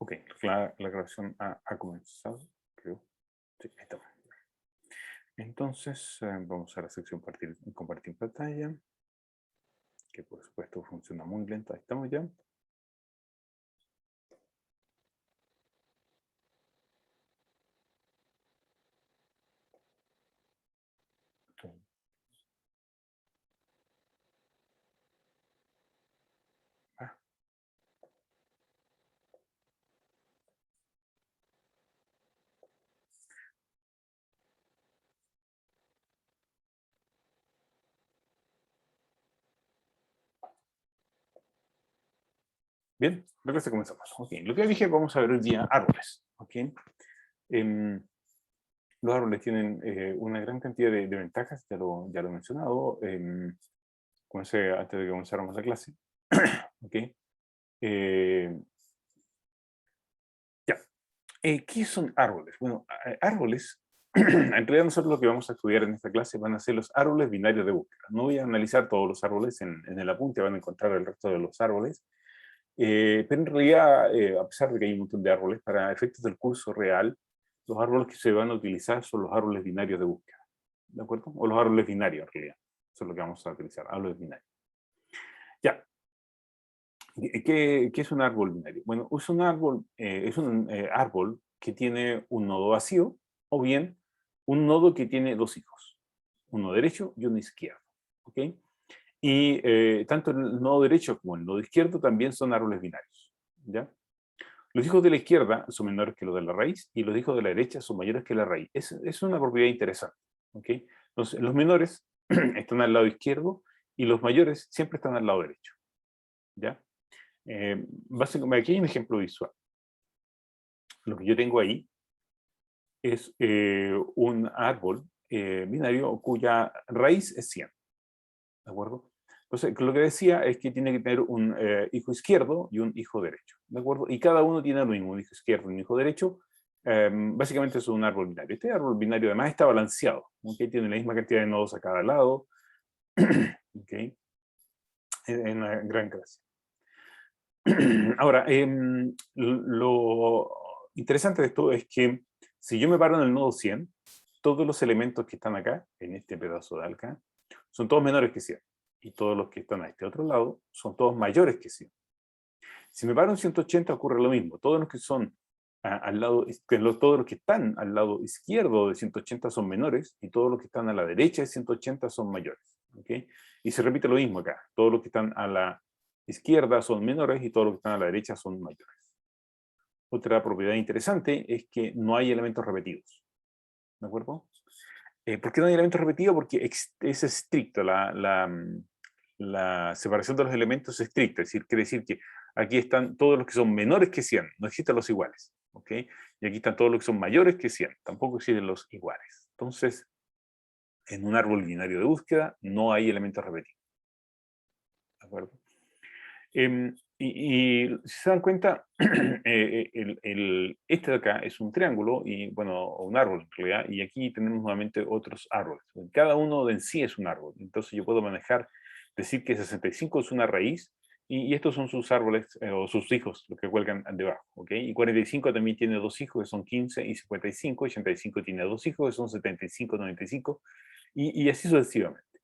Ok, la grabación ha comenzado, creo. Sí, ahí está. Entonces, vamos a la sección compartir pantalla, que por supuesto funciona muy lento. Ahí estamos ya. Ok. Ah, bien, creo que comenzamos. Ok, lo que dije, vamos a ver hoy día árboles. Ok. Em, los árboles tienen una gran cantidad de ventajas, ya lo he mencionado. Comencé antes de que comenzáramos la clase. Ok. Eh, ya. ¿Qué son árboles? Bueno, árboles, en realidad nosotros lo que vamos a estudiar en esta clase van a ser los árboles binarios de búsqueda. No voy a analizar todos los árboles en el apunte, van a encontrar el resto de los árboles. Pero en realidad, a pesar de que hay un montón de árboles, para efectos del curso real, los árboles que se van a utilizar son los árboles binarios de búsqueda. ¿De acuerdo? O los árboles binarios, en realidad. Eso es lo que vamos a utilizar, árboles binarios. Ya. ¿Qué es un árbol binario? Bueno, es un árbol que tiene un nodo vacío o bien un nodo que tiene dos hijos, uno derecho y uno izquierdo. ¿Ok? Y tanto el nodo derecho como el nodo izquierdo también son árboles binarios. ¿Ya? Los hijos de la izquierda son menores que los de la raíz y los hijos de la derecha son mayores que la raíz. Es una propiedad interesante. ¿Ok? Entonces, los menores están al lado izquierdo y los mayores siempre están al lado derecho. ¿Ya? Básicamente, aquí hay un ejemplo visual. Lo que yo tengo ahí es un árbol binario cuya raíz es 100. ¿De acuerdo? Entonces, lo que decía es que tiene que tener un hijo izquierdo y un hijo derecho. ¿De acuerdo? Y cada uno tiene lo mismo, un hijo izquierdo y un hijo derecho. Básicamente es un árbol binario. Este árbol binario además está balanceado. ¿Okay? Tiene la misma cantidad de nodos a cada lado. ¿Okay? En una gran clase. Ahora, lo interesante de esto es que si yo me paro en el nodo 100, todos los elementos que están acá, en este pedazo de acá, son todos menores que 100. Y todos los que están a este otro lado son todos mayores que 100. Si me paro en 180 ocurre lo mismo. Todos los que son al lado, todos los que están al lado izquierdo de 180 son menores y todos los que están a la derecha de 180 son mayores. ¿Okay? Y se repite lo mismo acá. Todos los que están a la izquierda son menores y todos los que están a la derecha son mayores. Otra propiedad interesante es que no hay elementos repetidos. ¿De acuerdo? ¿Por qué no hay elementos repetidos? Porque es estricto, la separación de los elementos es estricta, es decir, quiere decir que aquí están todos los que son menores que 100, no existen los iguales, ¿ok? Y aquí están todos los que son mayores que 100, tampoco existen los iguales. Entonces, en un árbol binario de búsqueda no hay elementos repetidos, ¿de acuerdo? Y si se dan cuenta, este de acá es un triángulo, y bueno, un árbol en realidad, y aquí tenemos nuevamente otros árboles. Cada uno de en sí es un árbol, entonces yo puedo manejar, decir que 65 es una raíz, y estos son sus árboles, o sus hijos, los que cuelgan debajo, ¿ok? Y 45 también tiene dos hijos, que son 15 y 55, y 85 tiene dos hijos, que son 75, 95, y así sucesivamente,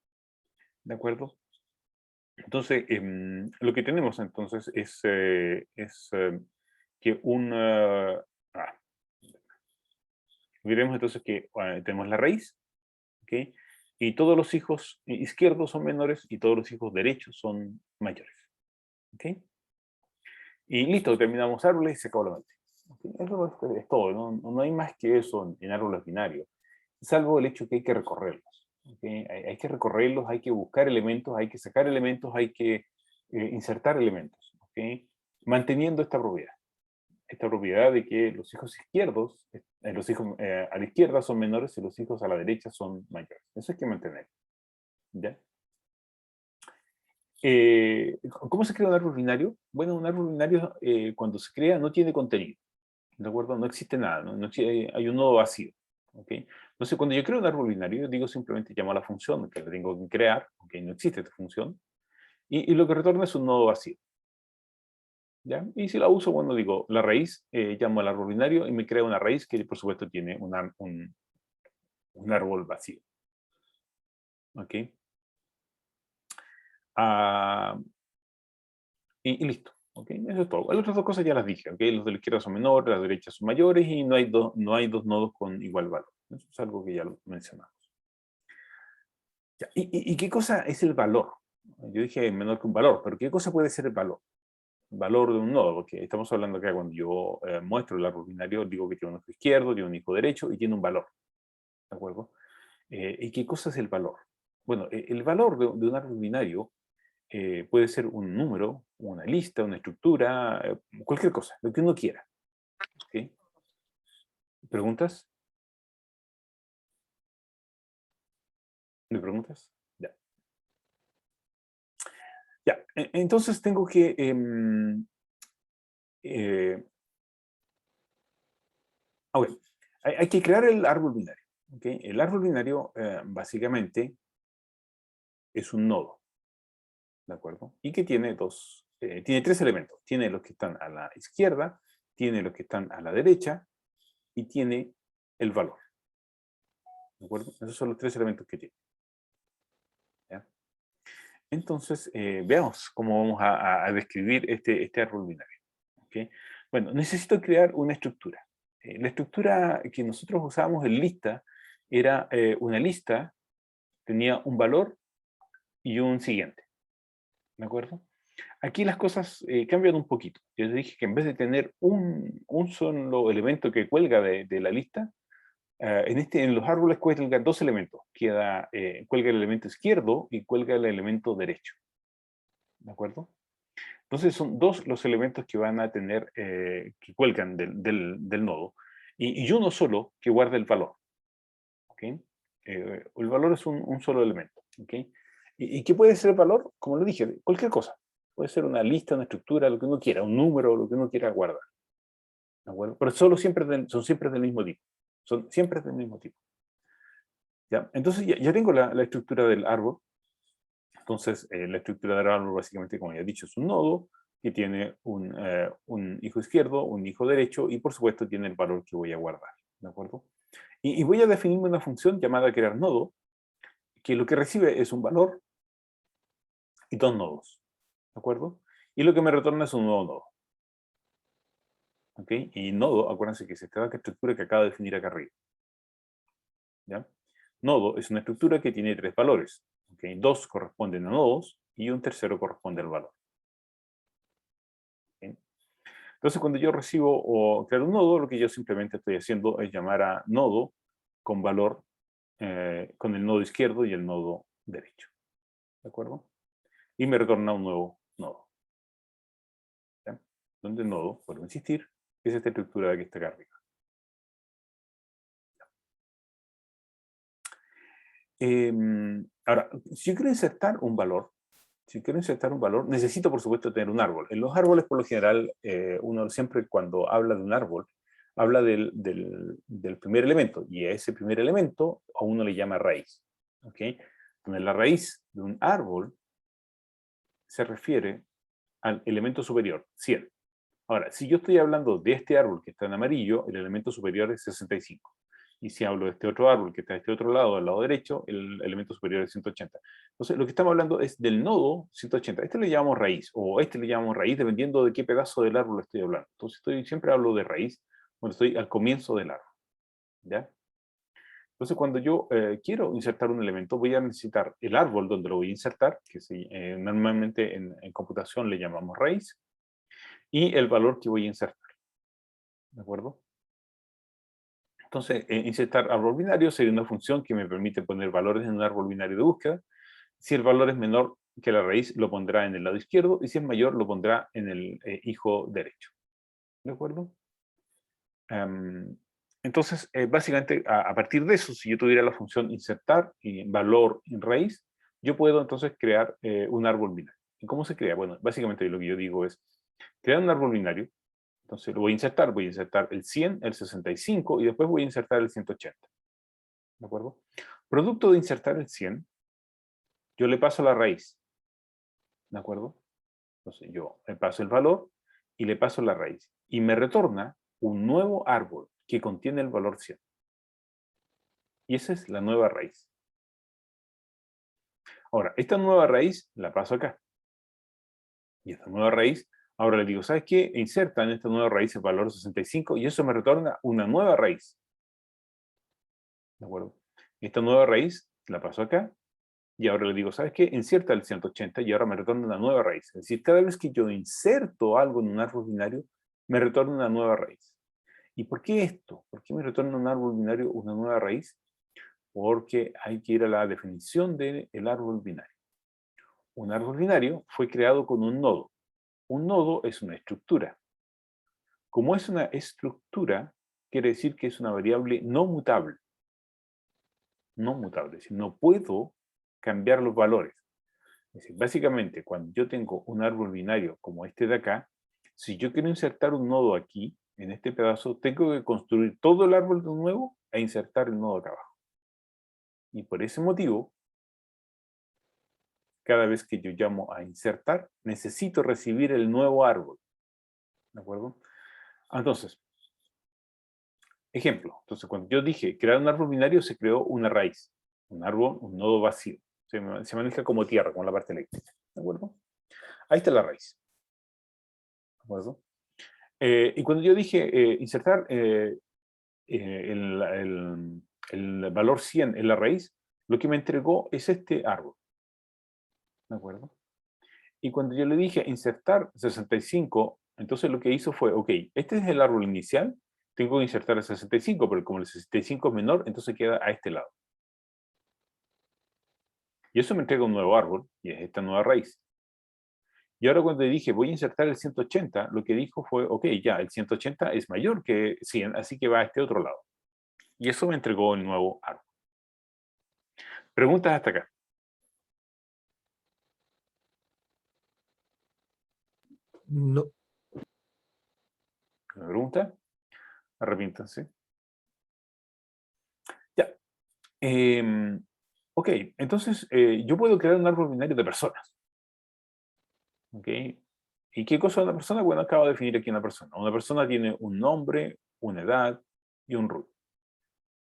¿de acuerdo? Entonces, lo que tenemos entonces es que diremos entonces que tenemos la raíz, ¿ok? Y todos los hijos izquierdos son menores y todos los hijos derechos son mayores, ¿ok? Y listo, terminamos árboles y se acabó la mente. ¿Okay? Eso es todo, no hay más que eso en árboles binarios, salvo el hecho que hay que recorrerlos. ¿Okay? Hay que recorrerlos, hay que buscar elementos, hay que sacar elementos, hay que insertar elementos, ¿okay? Manteniendo esta propiedad de que los hijos izquierdos, los hijos a la izquierda son menores y los hijos a la derecha son mayores. Eso hay que mantener. ¿Ya? ¿Cómo se crea un árbol binario? Bueno, un árbol binario cuando se crea no tiene contenido. ¿De acuerdo? No existe nada, hay un nodo vacío. ¿Okay? Entonces, cuando yo creo un árbol binario, digo simplemente llamo a la función que le tengo que crear, ¿okay? No existe esta función, y lo que retorna es un nodo vacío. ¿Ya? Y si la uso, bueno, digo la raíz, llamo al árbol binario y me crea una raíz que por supuesto tiene un árbol vacío. ¿Ok? Ah, y listo. ¿Ok? Eso es todo. Las otras dos cosas ya las dije. ¿Ok? Los de la izquierda son menores, las derechas son mayores y no hay dos nodos con igual valor. Eso es algo que ya lo mencionamos. Ya, ¿y qué cosa es el valor? Yo dije menor que un valor, pero ¿qué cosa puede ser el valor? Valor de un nodo, porque estamos hablando acá cuando yo muestro el árbol binario, digo que tiene un hijo izquierdo, tiene un hijo derecho y tiene un valor, ¿de acuerdo? ¿Y qué cosa es el valor? Bueno, el valor de un árbol binario puede ser un número, una lista, una estructura, cualquier cosa, lo que uno quiera. ¿Ok? ¿Preguntas? ¿Me preguntas? Ya. Ya, entonces tengo que... ok, hay que crear el árbol binario. ¿Okay? El árbol binario básicamente es un nodo, ¿de acuerdo? Y que tiene tiene tres elementos. Tiene los que están a la izquierda, tiene los que están a la derecha y tiene el valor, ¿de acuerdo? Esos son los tres elementos que tiene. ¿Ya? Entonces, veamos cómo vamos a describir este árbol binario. ¿Okay? Bueno, necesito crear una estructura. La estructura que nosotros usábamos en lista era una lista, tenía un valor y un siguiente, ¿de acuerdo? Aquí las cosas cambian un poquito. Yo les dije que en vez de tener un solo elemento que cuelga de la lista, en los árboles cuelgan dos elementos. Cuelga el elemento izquierdo y cuelga el elemento derecho. ¿De acuerdo? Entonces son dos los elementos que van a tener, que cuelgan del nodo, y uno solo que guarda el valor. ¿Ok? El valor es un solo elemento. ¿Ok? ¿Y qué puede ser el valor? Como lo dije, cualquier cosa. Puede ser una lista, una estructura, lo que uno quiera, un número, lo que uno quiera guardar. ¿De acuerdo? Pero son siempre del mismo tipo. Son siempre del mismo tipo. ¿Ya? Entonces ya tengo la estructura del árbol. Entonces, la estructura del árbol, básicamente, como ya he dicho, es un nodo que tiene un hijo izquierdo, un hijo derecho, y por supuesto tiene el valor que voy a guardar. ¿De acuerdo? Y voy a definir una función llamada crear nodo, que lo que recibe es un valor y dos nodos. ¿De acuerdo? Y lo que me retorna es un nuevo nodo. ¿Ok? Y nodo, acuérdense que es esta estructura que acabo de definir acá arriba. ¿Ya? Nodo es una estructura que tiene tres valores. ¿Ok? Dos corresponden a nodos y un tercero corresponde al valor. ¿Ok? Entonces, cuando yo recibo o creo un nodo, lo que yo simplemente estoy haciendo es llamar a nodo con valor, con el nodo izquierdo y el nodo derecho. ¿De acuerdo? Y me retorna un nuevo nodo. ¿Ya? Donde el nodo, vuelvo a insistir, es esta estructura que está acá arriba. Ahora, si yo quiero insertar un valor, necesito, por supuesto, tener un árbol. En los árboles, por lo general, uno siempre cuando habla de un árbol, habla del primer elemento, y a ese primer elemento a uno le llama raíz. ¿Ok? Entonces, la raíz de un árbol se refiere al elemento superior, 100. Ahora, si yo estoy hablando de este árbol que está en amarillo, el elemento superior es 65. Y si hablo de este otro árbol que está de este otro lado, al lado derecho, el elemento superior es 180. Entonces, lo que estamos hablando es del nodo 180. Este le llamamos raíz, o este le llamamos raíz, dependiendo de qué pedazo del árbol estoy hablando. Entonces, siempre hablo de raíz cuando estoy al comienzo del árbol. ¿Ya? Entonces, cuando yo quiero insertar un elemento, voy a necesitar el árbol donde lo voy a insertar, que normalmente en computación le llamamos raíz, y el valor que voy a insertar. ¿De acuerdo? Entonces, insertar árbol binario sería una función que me permite poner valores en un árbol binario de búsqueda. Si el valor es menor que la raíz, lo pondrá en el lado izquierdo, y si es mayor, lo pondrá en el hijo derecho. ¿De acuerdo? Entonces, básicamente, a partir de eso, si yo tuviera la función insertar valor en raíz, yo puedo entonces crear un árbol binario. ¿Y cómo se crea? Bueno, básicamente lo que yo digo es crear un árbol binario. Entonces lo voy a insertar el 100, el 65 y después voy a insertar el 180. ¿De acuerdo? Producto de insertar el 100, yo le paso la raíz. ¿De acuerdo? Entonces yo le paso el valor y le paso la raíz. Y me retorna un nuevo árbol que contiene el valor 100. Y esa es la nueva raíz. Ahora, esta nueva raíz la paso acá. Y esta nueva raíz, ahora le digo, ¿sabes qué? Inserta en esta nueva raíz el valor 65 y eso me retorna una nueva raíz. ¿De acuerdo? Esta nueva raíz la paso acá y ahora le digo, ¿sabes qué? Inserta el 180 y ahora me retorna una nueva raíz. Es decir, cada vez que yo inserto algo en un árbol binario, me retorna una nueva raíz. ¿Y por qué esto? ¿Por qué me retorna un árbol binario una nueva raíz? Porque hay que ir a la definición del árbol binario. Un árbol binario fue creado con un nodo. Un nodo es una estructura. Como es una estructura, quiere decir que es una variable no mutable. No mutable, es decir, no puedo cambiar los valores. Es decir, básicamente, cuando yo tengo un árbol binario como este de acá, si yo quiero insertar un nodo aquí, en este pedazo, tengo que construir todo el árbol de nuevo e insertar el nodo acá abajo. Y por ese motivo, cada vez que yo llamo a insertar, necesito recibir el nuevo árbol. ¿De acuerdo? Entonces, ejemplo. Entonces, cuando yo dije crear un árbol binario, se creó una raíz. Un árbol, un nodo vacío. Se maneja como tierra, como la parte eléctrica. ¿De acuerdo? Ahí está la raíz. ¿De acuerdo? Y cuando yo dije insertar el valor 100 en la raíz, lo que me entregó es este árbol. ¿De acuerdo? Y cuando yo le dije insertar 65, entonces lo que hizo fue, ok, este es el árbol inicial, tengo que insertar el 65, pero como el 65 es menor, entonces queda a este lado. Y eso me entrega un nuevo árbol, y es esta nueva raíz. Y ahora cuando le dije voy a insertar el 180, lo que dijo fue, ok, ya, el 180 es mayor que 100, así que va a este otro lado. Y eso me entregó el nuevo árbol. Preguntas hasta acá. No. ¿Me pregunta? Arrepiéntanse. Ya. Ok, entonces yo puedo crear un árbol binario de personas. ¿Ok? ¿Y qué cosa es una persona? Bueno, acabo de definir aquí una persona. Una persona tiene un nombre, una edad y un root.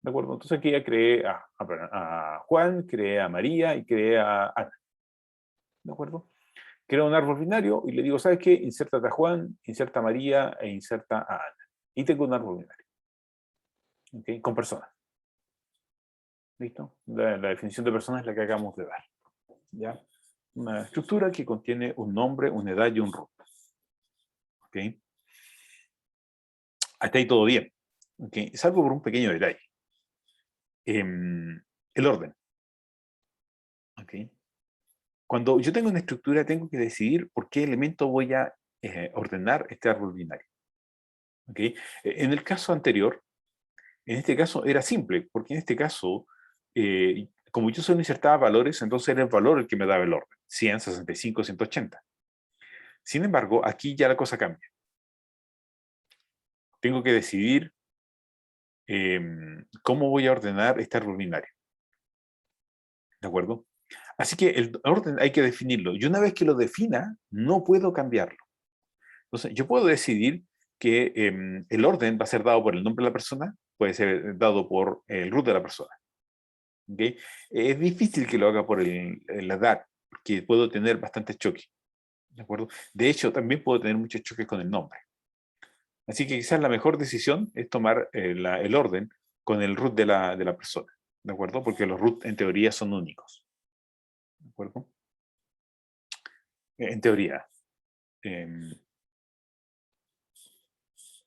¿De acuerdo? Entonces aquí ya creé a Juan, creé a María y creé a Ana. ¿De acuerdo? Creo un árbol binario y le digo, ¿sabes qué? Inserta a Juan, inserta a María e inserta a Ana. Y tengo un árbol binario. ¿Ok? Con personas. ¿Listo? La definición de persona es la que acabamos de dar. ¿Ya? Una estructura que contiene un nombre, una edad y un root. ¿Ok? Hasta ahí todo bien. ¿Ok? Salvo por un pequeño detalle. El orden. ¿Ok? Cuando yo tengo una estructura, tengo que decidir por qué elemento voy a ordenar este árbol binario. ¿Ok? En el caso anterior, en este caso era simple, porque en este caso, como yo solo insertaba valores, entonces era el valor el que me daba el orden. 100, 65, 180. Sin embargo, aquí ya la cosa cambia. Tengo que decidir cómo voy a ordenar este árbol binario. ¿De acuerdo? Así que el orden hay que definirlo. Y una vez que lo defina, no puedo cambiarlo. Entonces, yo puedo decidir que el orden va a ser dado por el nombre de la persona, puede ser dado por el root de la persona. ¿Okay? Es difícil que lo haga por la edad, porque puedo tener bastante choque. ¿De acuerdo? De hecho, también puedo tener muchos choques con el nombre. Así que quizás la mejor decisión es tomar el orden con el root de la persona. ¿De acuerdo? Porque los root en teoría son únicos. ¿De acuerdo? En teoría.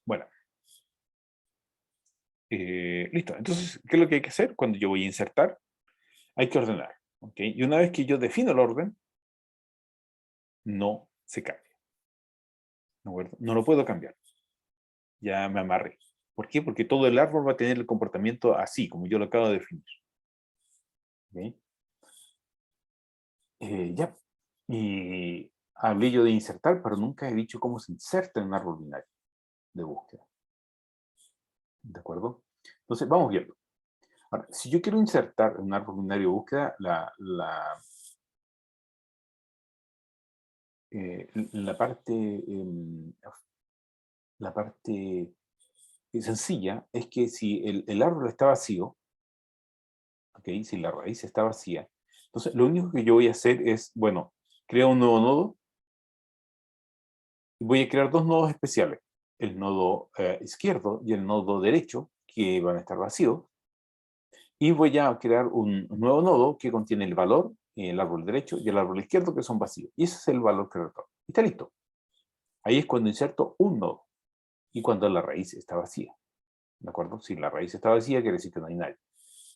Bueno. Listo. Entonces, ¿qué es lo que hay que hacer? Cuando yo voy a insertar, hay que ordenar. ¿Okay? Y una vez que yo defino el orden, no se cambia. ¿De acuerdo? No lo puedo cambiar. Ya me amarré. ¿Por qué? Porque todo el árbol va a tener el comportamiento así, como yo lo acabo de definir. ¿Okay? Ya. Y hablé yo de insertar, pero nunca he dicho cómo se inserta en un árbol binario de búsqueda. ¿De acuerdo? Entonces, vamos viendo. Ahora, si yo quiero insertar en un árbol binario de búsqueda, la parte la parte sencilla es que si el árbol está vacío, ¿ok? Si la raíz está vacía, entonces lo único que yo voy a hacer es, bueno, creo un nuevo nodo y voy a crear dos nodos especiales, el nodo izquierdo y el nodo derecho, que van a estar vacíos, y voy a crear un nuevo nodo que contiene el valor, el árbol derecho y el árbol izquierdo, que son vacíos. Y ese es el valor que retorno. Y está listo. Ahí es cuando inserto un nodo y cuando la raíz está vacía. ¿De acuerdo? Si la raíz está vacía, quiere decir que no hay nadie.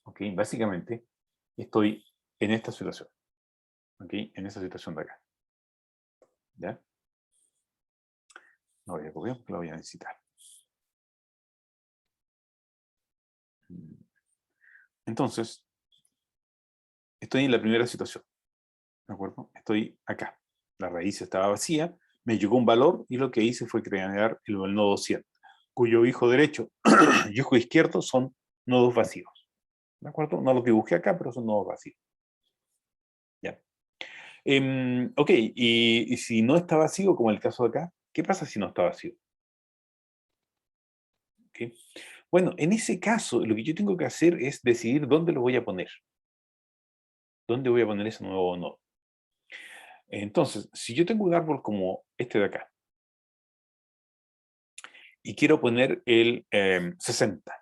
¿Ok? Básicamente, estoy en esta situación. ¿Ok? En esta situación de acá. ¿Ya? No voy a copiar porque lo voy a necesitar. Entonces, estoy en la primera situación. ¿De acuerdo? Estoy acá. La raíz estaba vacía, me llegó un valor y lo que hice fue crear el nodo 100, cuyo hijo derecho y hijo izquierdo son nodos vacíos. ¿De acuerdo? No los dibujé acá, pero son nodos vacíos. ¿Ya? Ok, y si no está vacío, como el caso de acá, ¿qué pasa si no está vacío? ¿Okay? Bueno, en ese caso, lo que yo tengo que hacer es decidir dónde lo voy a poner. ¿Dónde voy a poner ese nuevo nodo? Entonces, si yo tengo un árbol como este de acá, y quiero poner el 60,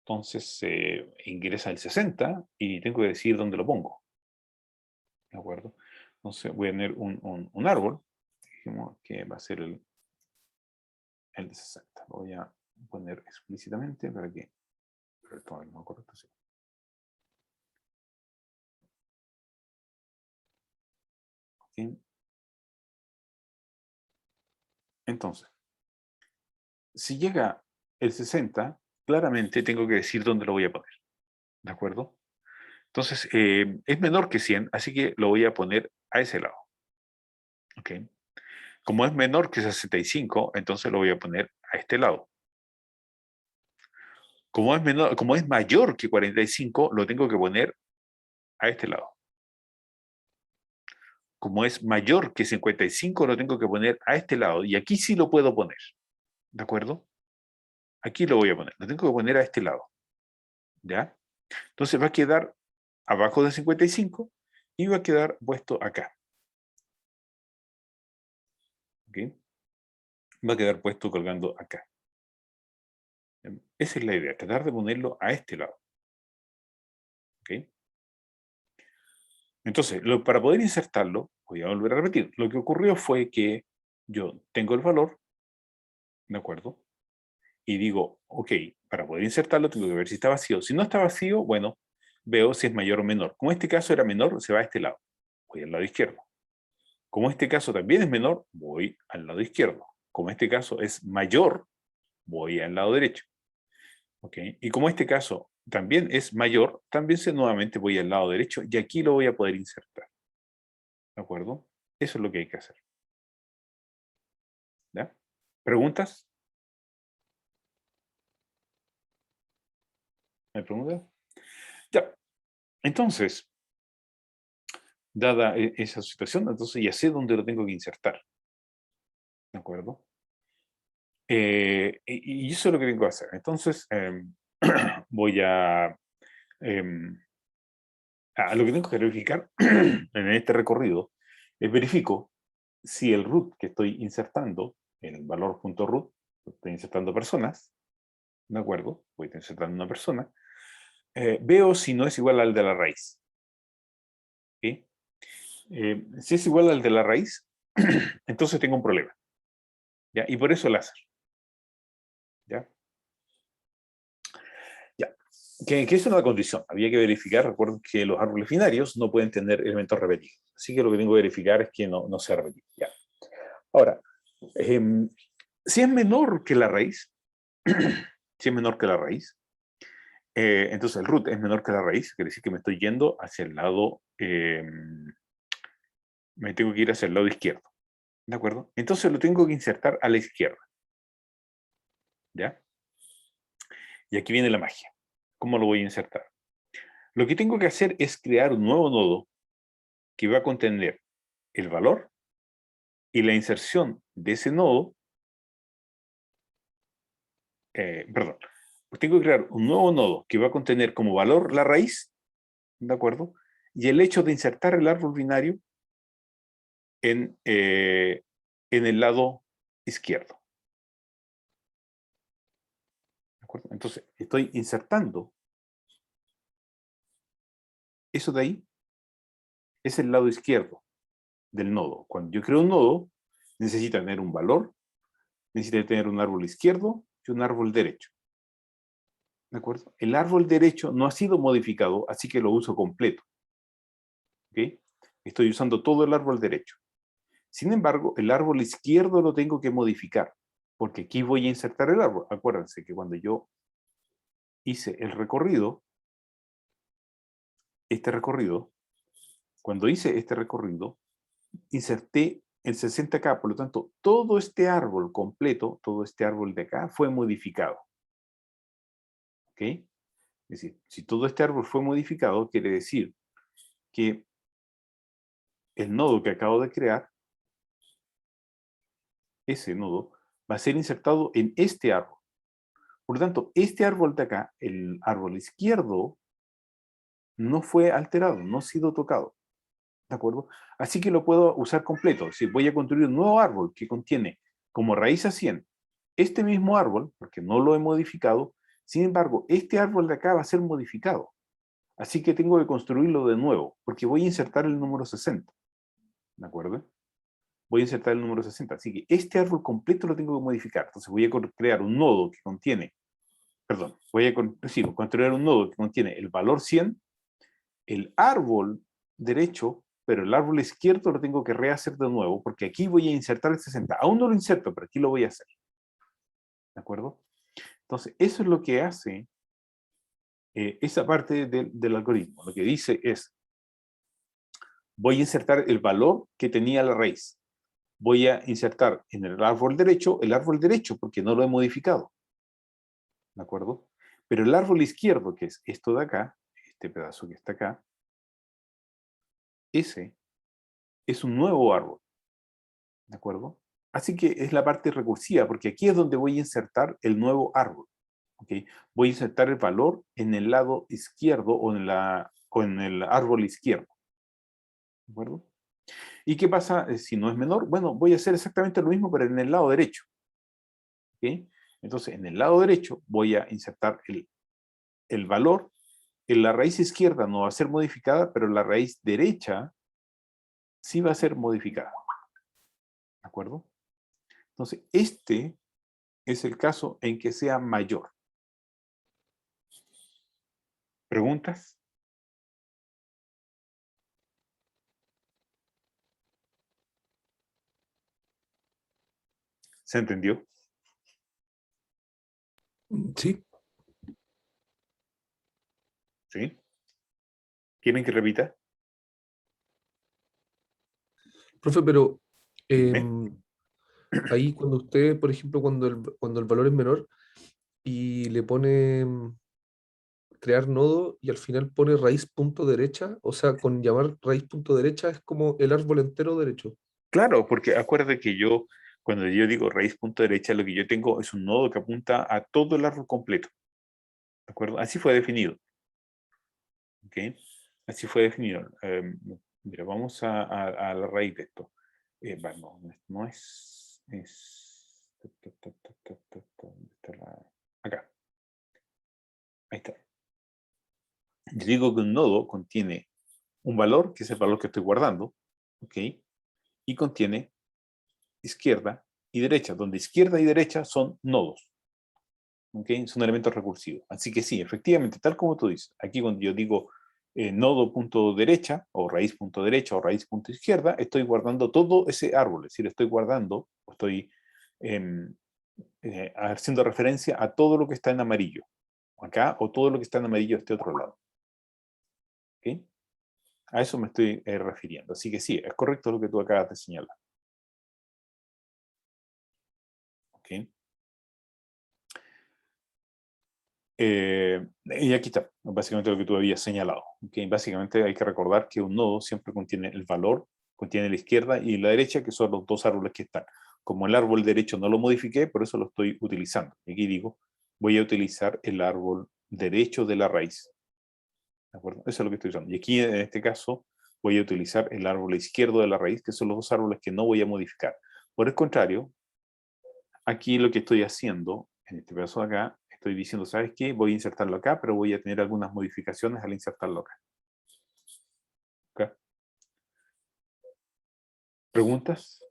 entonces ingresa el 60 y tengo que decidir dónde lo pongo. ¿De acuerdo? Entonces voy a tener un árbol, dijimos que va a ser el de 60. Lo voy a poner explícitamente para que retome el correcto. Sí. ¿Okay? Entonces, si llega el 60, claramente tengo que decir dónde lo voy a poner. ¿De acuerdo? Entonces, es menor que 100, así que lo voy a poner a ese lado. ¿Ok? Como es menor que 65, entonces lo voy a poner a este lado. Como es mayor que 45, lo tengo que poner a este lado. Como es mayor que 55, lo tengo que poner a este lado. Y aquí sí lo puedo poner. ¿De acuerdo? Aquí lo voy a poner. Lo tengo que poner a este lado. ¿Ya? Entonces va a quedar abajo de 55 y va a quedar puesto acá. ¿Ok? Va a quedar puesto colgando acá. Esa es la idea, tratar de ponerlo a este lado. ¿Ok? Entonces, para poder insertarlo, voy a volver a repetir. Lo que ocurrió fue que yo tengo el valor, ¿de acuerdo? Y digo, ok, para poder insertarlo tengo que ver si está vacío. Si no está vacío, bueno, veo si es mayor o menor. Como este caso era menor, se va a este lado. Voy al lado izquierdo. Como este caso también es menor, voy al lado izquierdo. Como este caso es mayor, voy al lado derecho. ¿Ok? Y como este caso también es mayor, también nuevamente voy al lado derecho y aquí lo voy a poder insertar. ¿De acuerdo? Eso es lo que hay que hacer. ¿Ya? ¿Preguntas? ¿Me preguntas? Ya. Entonces, dada esa situación, entonces ya sé dónde lo tengo que insertar. ¿De acuerdo? Y eso es lo que tengo que hacer. Entonces, voy lo que tengo que verificar en este recorrido es verifico si el root que estoy insertando, el valor.root, estoy insertando personas, ¿de acuerdo? Voy insertando una persona, veo si no es igual al de la raíz. ¿Sí? Si es igual al de la raíz, entonces tengo un problema. ¿Ya? Y por eso el láser. ¿Ya? Ya. Que es una condición. Había que verificar, recuerden que los árboles binarios no pueden tener elementos repetidos. Así que lo que tengo que verificar es que no sea repetido. ¿Ya? Ahora, si es menor que la raíz, si es menor que la raíz, entonces el root es menor que la raíz, quiere decir que me estoy yendo hacia el lado, me tengo que ir hacia el lado izquierdo. ¿De acuerdo? Entonces lo tengo que insertar a la izquierda. ¿Ya? Y aquí viene la magia. ¿Cómo lo voy a insertar? Lo que tengo que hacer es crear un nuevo nodo que va a contener el valor y la inserción de ese nodo perdón, pues tengo que crear un nuevo nodo que va a contener como valor la raíz, ¿de acuerdo? Y el hecho de insertar el árbol binario en el lado izquierdo, ¿de acuerdo? Entonces, estoy insertando eso de ahí, es el lado izquierdo del nodo. Cuando yo creo un nodo, necesita tener un valor, necesita tener un árbol izquierdo y un árbol derecho. ¿De acuerdo? El árbol derecho no ha sido modificado, así que lo uso completo. ¿Ok? Estoy usando todo el árbol derecho. Sin embargo, el árbol izquierdo lo tengo que modificar, porque aquí voy a insertar el árbol. Acuérdense que cuando yo hice el recorrido, cuando hice este recorrido, inserté el 60K, por lo tanto, todo este árbol completo, todo este árbol de acá, fue modificado. ¿Ok? Es decir, si todo este árbol fue modificado, quiere decir que el nodo que acabo de crear, ese nodo, va a ser insertado en este árbol. Por lo tanto, este árbol de acá, el árbol izquierdo, no fue alterado, no ha sido tocado. ¿De acuerdo? Así que lo puedo usar completo. Si voy a construir un nuevo árbol que contiene como raíz a 100 este mismo árbol, porque no lo he modificado, sin embargo, este árbol de acá va a ser modificado. Así que tengo que construirlo de nuevo, porque voy a insertar el número 60. ¿De acuerdo? Voy a insertar el número 60. Así que este árbol completo lo tengo que modificar. Entonces voy a crear un nodo que contiene, perdón, voy a construir un nodo que contiene el valor 100, el árbol derecho, pero el árbol izquierdo lo tengo que rehacer de nuevo, porque aquí voy a insertar el 60. Aún no lo inserto, pero aquí lo voy a hacer. ¿De acuerdo? Entonces, eso es lo que hace esa parte del algoritmo. Lo que dice es, voy a insertar el valor que tenía la raíz. Voy a insertar en el árbol derecho, porque no lo he modificado. ¿De acuerdo? Pero el árbol izquierdo, que es esto de acá, este pedazo que está acá, ese es un nuevo árbol. ¿De acuerdo? Así que es la parte recursiva, porque aquí es donde voy a insertar el nuevo árbol. ¿Okay? Voy a insertar el valor en el lado izquierdo o en el árbol izquierdo. ¿De acuerdo? ¿Y qué pasa si no es menor? Bueno, voy a hacer exactamente lo mismo, pero en el lado derecho. ¿Okay? Entonces, en el lado derecho voy a insertar el valor. En la raíz izquierda no va a ser modificada, pero la raíz derecha sí va a ser modificada. ¿De acuerdo? Entonces, este es el caso en que sea mayor. ¿Preguntas? ¿Se entendió? Sí, ¿Sí? ¿Quieren que repita? profe, pero Dime. ahí cuando usted, por ejemplo, cuando el valor es menor y le pone crear nodo y al final pone raíz punto derecha, o sea, con llamar raíz punto derecha es como el árbol entero derecho. Claro, porque acuérdate que cuando yo digo raíz punto derecha, lo que yo tengo es un nodo que apunta a todo el árbol completo. ¿De acuerdo? Así fue definido. ¿Ok? Así fue definido. Mira, vamos a la raíz de esto. No, no ¿dónde está acá. Ahí está. Yo digo que un nodo contiene un valor, que es el valor que estoy guardando, ¿ok? Y contiene izquierda y derecha, donde izquierda y derecha son nodos, ¿ok? Son elementos recursivos. Así que sí, efectivamente, tal como tú dices, aquí cuando yo digo nodo punto derecha, o raíz punto derecha, o raíz punto izquierda, estoy guardando todo ese árbol, es decir, estoy guardando, estoy haciendo referencia a todo lo que está en amarillo, acá, o todo lo que está en amarillo a este otro lado. ¿Ok? A eso me estoy refiriendo. Así que sí, es correcto lo que tú acabas de señalar. ¿Ok? Y aquí está, básicamente lo que tú habías señalado. ¿Okay? Básicamente hay que recordar que un nodo siempre contiene el valor, contiene la izquierda y la derecha, que son los dos árboles que están. Como el árbol derecho no lo modifiqué, por eso lo estoy utilizando. Y aquí digo voy a utilizar el árbol derecho de la raíz. ¿De acuerdo? Eso es lo que estoy usando. Y aquí, en este caso, voy a utilizar el árbol izquierdo de la raíz, que son los dos árboles que no voy a modificar. Por el contrario, aquí lo que estoy haciendo, en este caso de acá, estoy diciendo, ¿sabes qué? Voy a insertarlo acá, pero voy a tener algunas modificaciones al insertarlo acá. ¿Okay? ¿Preguntas?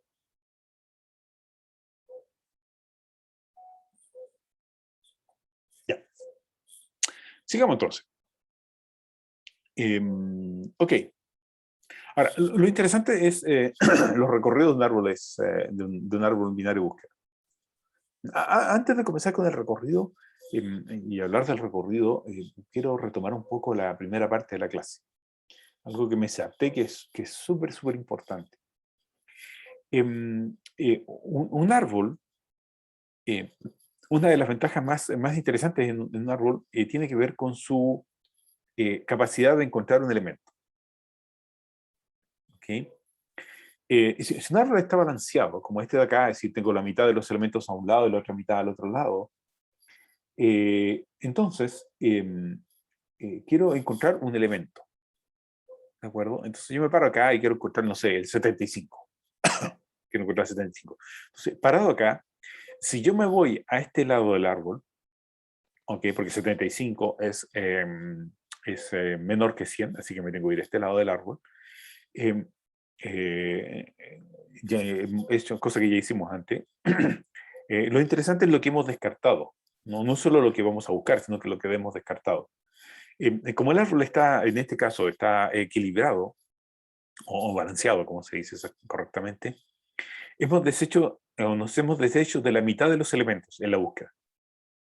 Ya. Sigamos entonces. Ok. Ahora, lo interesante es los recorridos de un árbol, de un árbol binario búsqueda. Antes de comenzar con el recorrido y hablar del recorrido, quiero retomar un poco la primera parte de la clase. Algo que me salté que es súper, súper importante. Un árbol, una de las ventajas más interesantes en un árbol tiene que ver con su capacidad de encontrar un elemento. ¿Okay? Si un árbol está balanceado, como este de acá, es decir, tengo la mitad de los elementos a un lado y la otra mitad al otro lado, entonces quiero encontrar un elemento. ¿De acuerdo? Entonces yo me paro acá y quiero encontrar, no sé, el 75. Quiero encontrar el 75. Entonces, parado acá, si yo me voy a este lado del árbol, ¿ok? Porque 75 es menor que 100, así que me tengo que ir a este lado del árbol. Eh, ya he hecho cosa que ya hicimos antes. Lo interesante es lo que hemos descartado, no solo lo que vamos a buscar, sino que lo que hemos descartado. Como el árbol está, en este caso, está equilibrado o balanceado, como se dice correctamente, nos hemos deshecho de la mitad de los elementos en la búsqueda.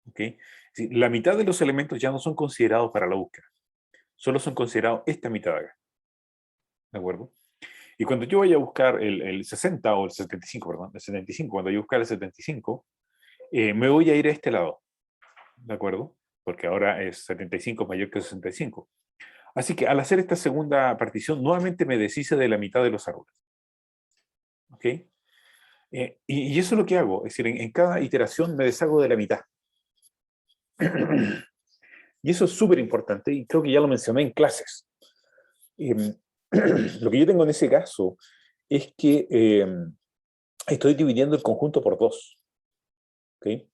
¿Okay? Sí, la mitad de los elementos ya no son considerados para la búsqueda, solo son considerados esta mitad de acá. ¿De acuerdo? Y cuando yo vaya a buscar el 60 o el 75, perdón, el 75, cuando yo buscar el 75, me voy a ir a este lado. ¿De acuerdo? Porque ahora es 75 mayor que 65. Así que al hacer esta segunda partición, nuevamente me deshice de la mitad de los árboles. ¿Ok? Y eso es lo que hago. Es decir, en cada iteración me deshago de la mitad. Y eso es súper importante y creo que ya lo mencioné en clases. Lo que yo tengo en ese caso es que estoy dividiendo el conjunto por dos. ¿Okay?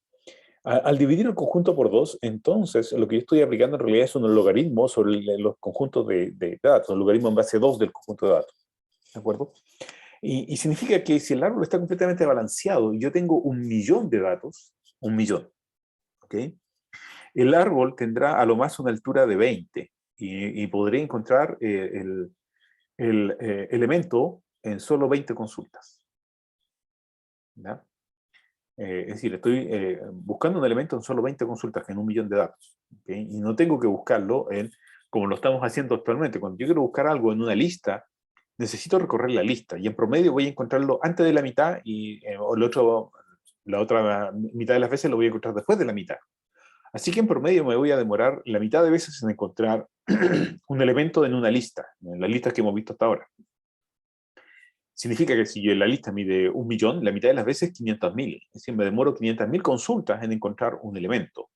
Al dividir el conjunto por dos, entonces lo que yo estoy aplicando en realidad es un logaritmo sobre los conjuntos de datos, un logaritmo en base 2 del conjunto de datos. ¿De acuerdo? Y significa que si el árbol está completamente balanceado y yo tengo 1.000.000 de datos, 1.000.000, ¿ok? El árbol tendrá a lo más una altura de 20 y podré encontrar el elemento en solo 20 consultas. ¿Ya? Es decir, estoy buscando un elemento en solo 20 consultas, en 1.000.000 de datos. ¿Okay? Y no tengo que buscarlo como lo estamos haciendo actualmente. Cuando yo quiero buscar algo en una lista, necesito recorrer la lista y en promedio voy a encontrarlo antes de la mitad y la otra mitad de las veces lo voy a encontrar después de la mitad. Así que en promedio me voy a demorar la mitad de veces en encontrar un elemento en una lista, en las listas que hemos visto hasta ahora. Significa que si yo en la lista mide 1.000.000, la mitad de las veces 500.000. Es decir, me demoro 500.000 consultas en encontrar un elemento.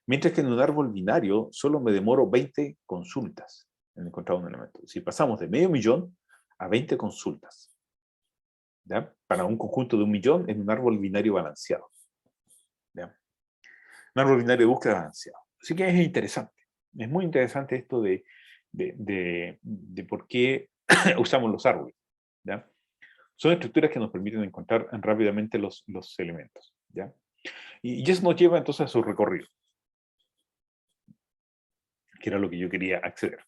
Mientras que en un árbol binario solo me demoro 20 consultas en encontrar un elemento. Si pasamos de 500.000 a 20 consultas. ¿Ya? Para un conjunto de 1.000.000 en un árbol binario balanceado. ¿Ya? Un árbol binario de búsqueda balanceado. Así que es interesante. Es muy interesante esto de por qué usamos los árboles. ¿Ya? Son estructuras que nos permiten encontrar rápidamente los elementos. ¿Ya? Y eso nos lleva entonces a su recorrido, que era lo que yo quería acceder.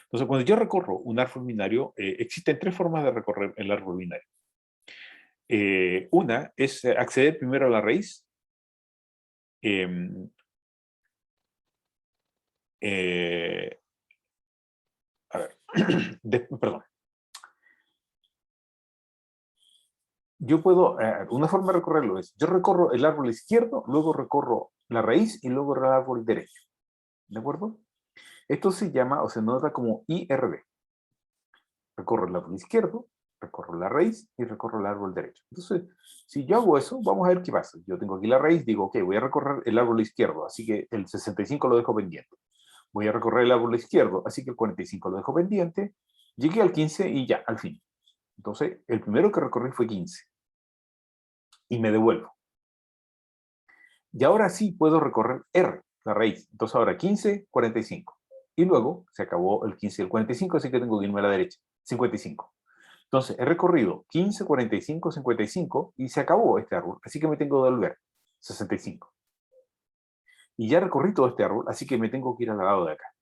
Entonces, cuando yo recorro un árbol binario, existen tres formas de recorrer el árbol binario. Una es acceder primero a la raíz. A ver, perdón. Yo puedo, una forma de recorrerlo es, yo recorro el árbol izquierdo, luego recorro la raíz y luego el árbol derecho. ¿De acuerdo? Esto se llama o se nota como IRB. Recorro el árbol izquierdo, recorro la raíz y recorro el árbol derecho. Entonces, si yo hago eso, vamos a ver qué pasa. Yo tengo aquí la raíz, digo, ok, voy a recorrer el árbol izquierdo, así que el 65 lo dejo pendiente. Voy a recorrer el árbol izquierdo, así que el 45 lo dejo pendiente. Llegué al 15 y ya, al fin. Entonces, el primero que recorrí fue 15. Y me devuelvo. Y ahora sí puedo recorrer R, la raíz. Entonces ahora 15, 45. Y luego se acabó el 15 y el 45, así que tengo que irme a la derecha. 55. Entonces he recorrido 15, 45, 55 y se acabó este árbol. Así que me tengo que devolver 65. Y ya recorrí todo este árbol, así que me tengo que ir al lado de acá.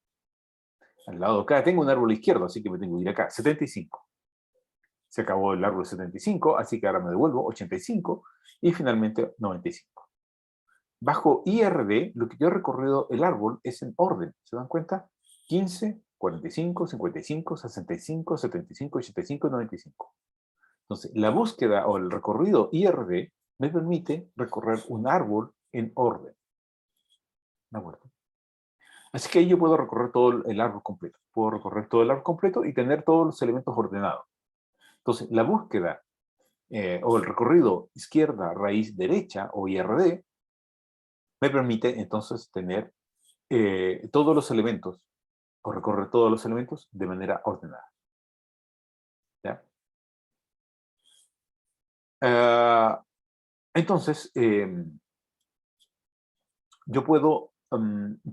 Al lado de acá tengo un árbol izquierdo, así que me tengo que ir acá. 75. Se acabó el árbol 75, así que ahora me devuelvo 85 y finalmente 95. Bajo IRD, lo que yo he recorrido el árbol es en orden. ¿Se dan cuenta? 15, 45, 55, 65, 75, 85 y 95. Entonces, la búsqueda o el recorrido IRD me permite recorrer un árbol en orden. ¿De acuerdo? Así que ahí yo puedo recorrer todo el árbol completo. Puedo recorrer todo el árbol completo y tener todos los elementos ordenados. Entonces, la búsqueda o el recorrido izquierda, raíz derecha o IRD me permite entonces tener todos los elementos o recorrer todos los elementos de manera ordenada. ¿Ya? Entonces, yo puedo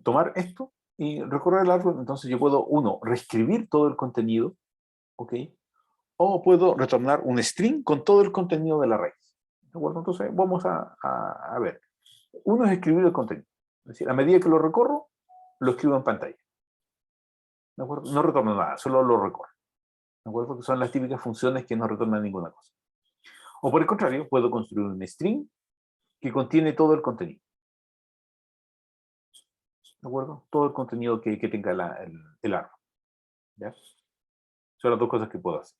tomar esto y recorrer el árbol. Entonces yo puedo, uno, reescribir todo el contenido, ¿ok? O puedo retornar un string con todo el contenido de la raíz. ¿De acuerdo? Entonces vamos a ver. Uno es escribir el contenido. Es decir, a medida que lo recorro, lo escribo en pantalla. ¿De acuerdo? No retorno nada, solo lo recorro. ¿De acuerdo? Porque son las típicas funciones que no retornan ninguna cosa. O por el contrario, puedo construir un string que contiene todo el contenido. ¿De acuerdo? Todo el contenido que tenga el árbol. ¿Ya? Son las dos cosas que puedo hacer.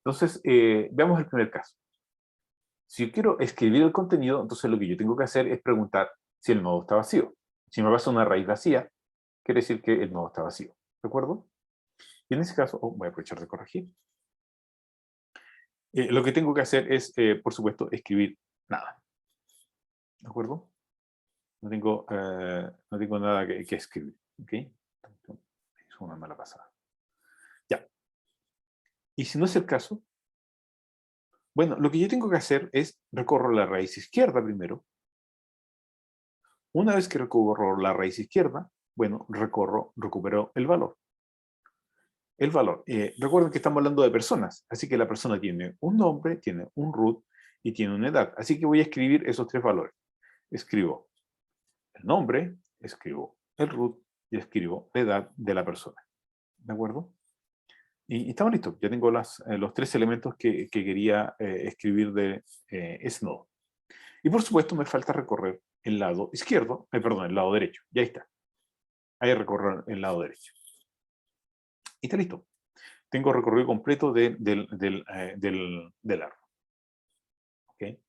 Entonces, veamos el primer caso. Si yo quiero escribir el contenido, entonces lo que yo tengo que hacer es preguntar si el nodo está vacío. Si me pasa una raíz vacía, quiere decir que el nodo está vacío. ¿De acuerdo? Y en ese caso, voy a aprovechar de corregir. Lo que tengo que hacer es, por supuesto, escribir nada. ¿De acuerdo? No tengo nada que escribir. ¿Ok? Es una mala pasada. Ya. Y si no es el caso, bueno, lo que yo tengo que hacer es recorro la raíz izquierda primero. Una vez que recorro la raíz izquierda, bueno, recupero el valor. El valor. Recuerden que estamos hablando de personas, así que la persona tiene un nombre, tiene un root y tiene una edad. Así que voy a escribir esos tres valores. Escribo el nombre, escribo el root y escribo la edad de la persona. ¿De acuerdo? Y estamos listos. Ya tengo los tres elementos que quería escribir de ese nodo. Y por supuesto me falta recorrer el lado izquierdo, perdón, el lado derecho. Ya está. Ahí recorrer el lado derecho. Y está listo. Tengo recorrido completo del árbol. ¿Okay?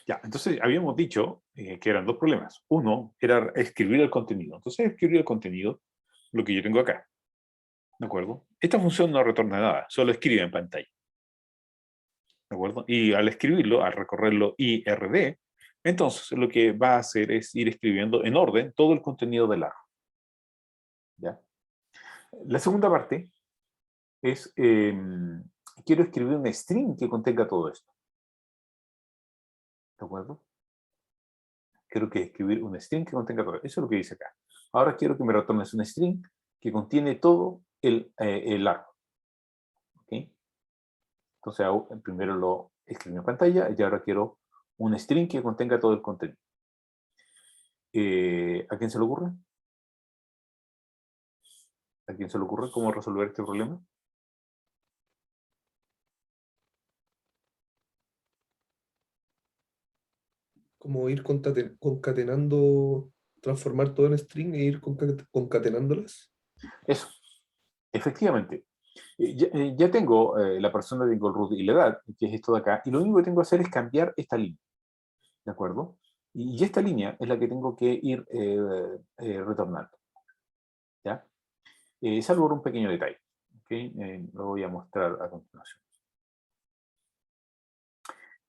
Ya, entonces habíamos dicho que eran dos problemas. Uno era escribir el contenido. Entonces escribir el contenido, lo que yo tengo acá. ¿De acuerdo? Esta función no retorna nada, solo escribe en pantalla. ¿De acuerdo? Y al escribirlo, al recorrerlo IRD, entonces lo que va a hacer es ir escribiendo en orden todo el contenido del árbol. ¿Ya? La segunda parte es, quiero escribir un string que contenga todo esto. ¿De acuerdo? Quiero que escribir un string que contenga todo esto. Eso es lo que dice acá. Ahora quiero que me retornes un string que contiene todo el árbol. ¿Ok? Entonces primero lo escribí en pantalla y ahora quiero un string que contenga todo el contenido. ¿A quién se le ocurre? ¿A quién se le ocurre cómo resolver este problema? Como ir concatenando, transformar todo en string e ir concatenándolas. Eso, efectivamente. Ya tengo la persona, tengo el root y la edad, que es esto de acá, y lo único que tengo que hacer es cambiar esta línea. ¿De acuerdo? Y esta línea es la que tengo que ir retornando. ¿Ya? Salvo por un pequeño detalle. ¿Ok? Lo voy a mostrar a continuación.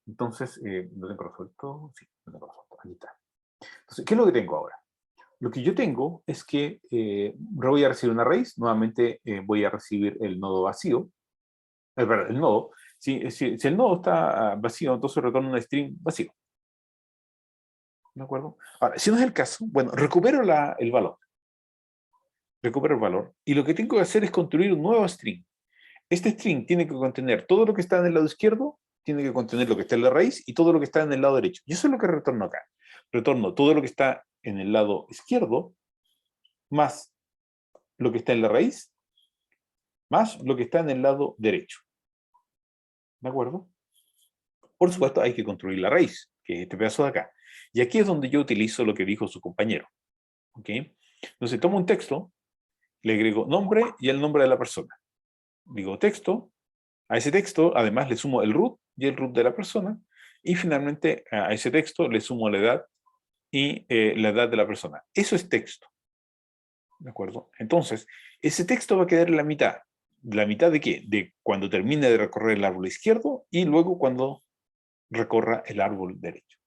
Entonces, ¿lo tengo resuelto? Sí, lo tengo resuelto. Aquí está. Entonces, ¿qué es lo que tengo ahora? Lo que yo tengo es que voy a recibir una raíz. Nuevamente voy a recibir el nodo vacío. Perdón, el nodo. Si el nodo está vacío, entonces retorna un string vacío. ¿De acuerdo? Ahora, si no es el caso, bueno, recupero el valor. Recupero el valor. Y lo que tengo que hacer es construir un nuevo string. Este string tiene que contener todo lo que está en el lado izquierdo, tiene que contener lo que está en la raíz y todo lo que está en el lado derecho. Y eso es lo que retorno acá. Retorno todo lo que está en el lado izquierdo, más lo que está en la raíz, más lo que está en el lado derecho. ¿De acuerdo? Por supuesto, hay que construir la raíz, que es este pedazo de acá. Y aquí es donde yo utilizo lo que dijo su compañero. ¿Ok? Entonces tomo un texto, le agrego nombre y el nombre de la persona. Digo texto, a ese texto además le sumo el root y el root de la persona, y finalmente a ese texto le sumo la edad y la edad de la persona. Eso es texto. ¿De acuerdo? Entonces, ese texto va a quedar en la mitad. ¿La mitad de qué? De cuando termine de recorrer el árbol izquierdo y luego cuando recorra el árbol derecho.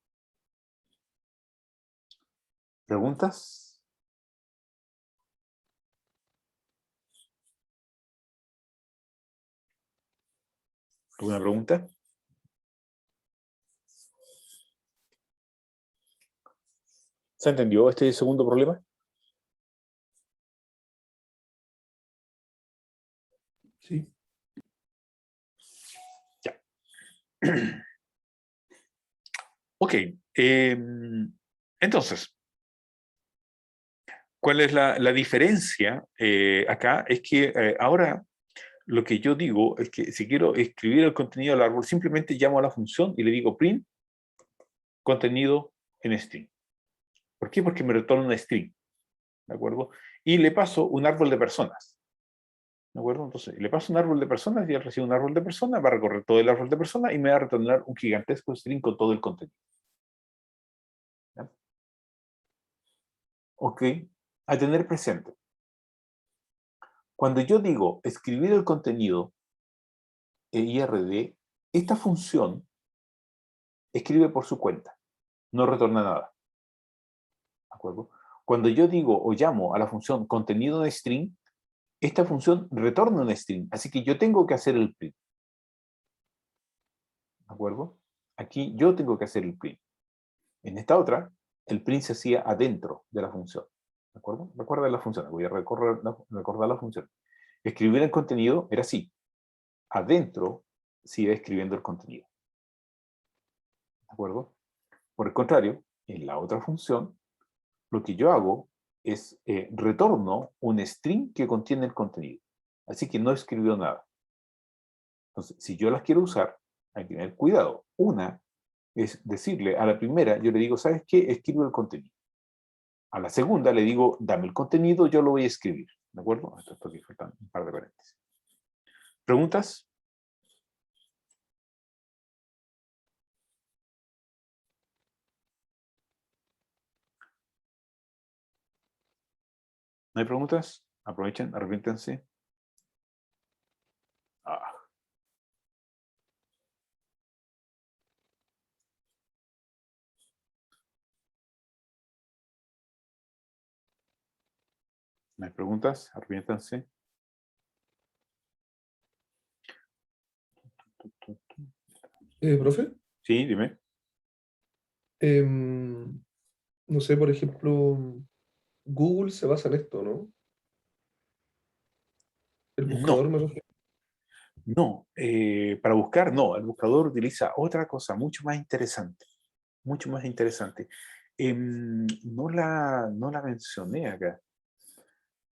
¿Preguntas? ¿Alguna pregunta? ¿Se entendió este segundo problema? Sí. Ya. Ok. Entonces, ¿cuál es la diferencia acá? Es que ahora lo que yo digo es que si quiero escribir el contenido del árbol, simplemente llamo a la función y le digo print contenido en string. ¿Por qué? Porque me retorna un string. ¿De acuerdo? Y le paso un árbol de personas. ¿De acuerdo? Entonces, le paso un árbol de personas y él recibe un árbol de personas, va a recorrer todo el árbol de personas y me va a retornar un gigantesco string con todo el contenido. ¿Ya? Ok. A tener presente. Cuando yo digo escribir el contenido IRD, esta función escribe por su cuenta. No retorna nada. ¿De acuerdo? Cuando yo digo o llamo a la función contenido de string, esta función retorna un string. Así que yo tengo que hacer el print. ¿De acuerdo? Aquí yo tengo que hacer el print. En esta otra, el print se hacía adentro de la función. ¿De acuerdo? Recuerda la función. Voy a recordar la función. Escribir el contenido era así. Adentro se iba escribiendo el contenido. ¿De acuerdo? Por el contrario, en la otra función, lo que yo hago es retorno un string que contiene el contenido. Así que no escribió nada. Entonces, si yo las quiero usar, hay que tener cuidado. Una es decirle a la primera, yo le digo, ¿sabes qué? Escribo el contenido. A la segunda le digo, dame el contenido, yo lo voy a escribir. ¿De acuerdo? Esto aquí faltan un par de paréntesis. ¿Preguntas? ¿No hay preguntas? Aprovechen, arrepiéntense. Ah, ¿no hay preguntas? Arrepiéntense. Profe, Sí, dime. em, no sé, por ejemplo, Google se basa en esto, ¿no? El buscador No, me refiero. no. Para buscar, no. El buscador utiliza otra cosa mucho más interesante. Mucho más interesante. No la mencioné acá.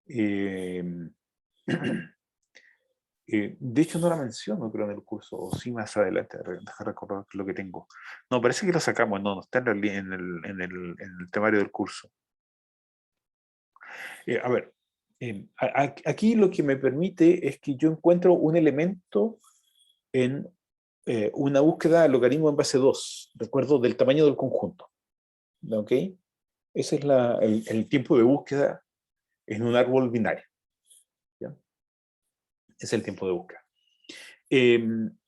Em, de hecho, no la menciono, creo, en el curso, o sí más adelante. Deja recordar lo que tengo. No, parece que lo sacamos, no está en el temario del curso. A ver, aquí lo que me permite es que yo encuentro un elemento en una búsqueda de logaritmo en base 2, recuerdo, del tamaño del conjunto. ¿Ok? Ese es el tiempo de búsqueda en un árbol binario. ¿Ya? Es el tiempo de búsqueda. En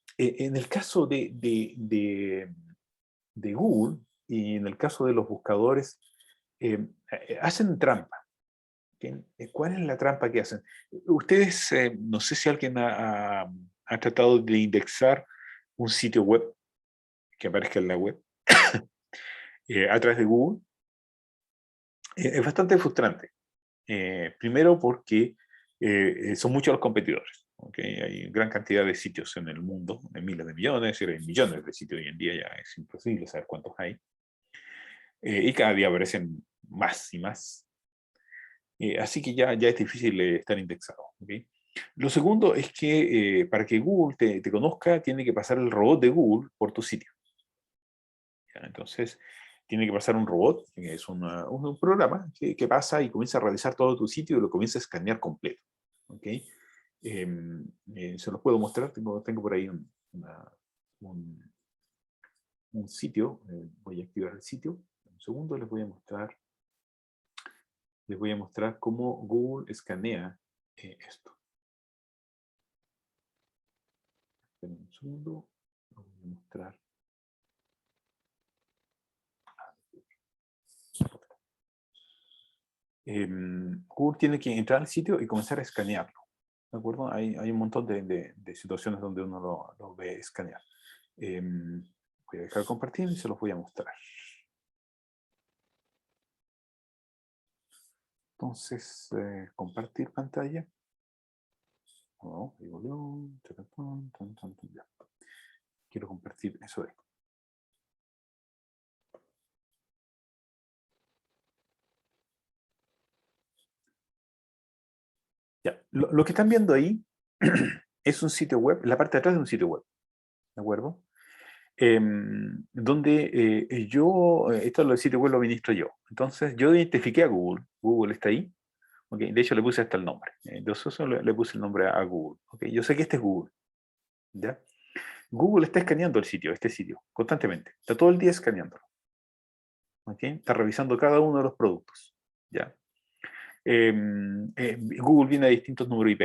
el caso de Google y en el caso de los buscadores, hacen trampa. ¿Okay? ¿Cuál es la trampa que hacen? Ustedes, no sé si alguien ha tratado de indexar un sitio web que aparezca en la web a través de Google. Es bastante frustrante. Primero porque son muchos los competidores. ¿Okay? Hay gran cantidad de sitios en el mundo, de miles de millones, hay millones de sitios hoy en día, ya es imposible saber cuántos hay. Y cada día aparecen más y más. Así que ya es difícil estar indexado. ¿Okay? Lo segundo es que para que Google te conozca, tiene que pasar el robot de Google por tu sitio. ¿Ya? Entonces, tiene que pasar un robot, que es un programa que pasa y comienza a realizar todo tu sitio y lo comienza a escanear completo. ¿Okay? Se los puedo mostrar, tengo por ahí un sitio, voy a activar el sitio. Un segundo, les voy a mostrar cómo Google escanea esto. Esperen un segundo, lo voy a mostrar. Google tiene que entrar al sitio y comenzar a escanearlo. ¿De acuerdo? Hay un montón de situaciones donde uno lo ve escanear. Voy a dejar de compartir y se los voy a mostrar. Entonces, compartir pantalla. Oh, ahí volvió. Ya. Quiero compartir eso de. Ya. Lo que están viendo ahí es un sitio web, la parte de atrás de un sitio web. ¿De acuerdo? Donde esto del sitio web lo administro yo. Entonces, yo identifiqué a Google. Google está ahí. Okay, de hecho, le puse hasta el nombre. Entonces, le puse el nombre a Google. Okay, yo sé que este es Google. ¿Ya? Google está escaneando este sitio, constantemente. Está todo el día escaneándolo. ¿Okay? Está revisando cada uno de los productos. ¿Ya? Google viene a distintos números IP.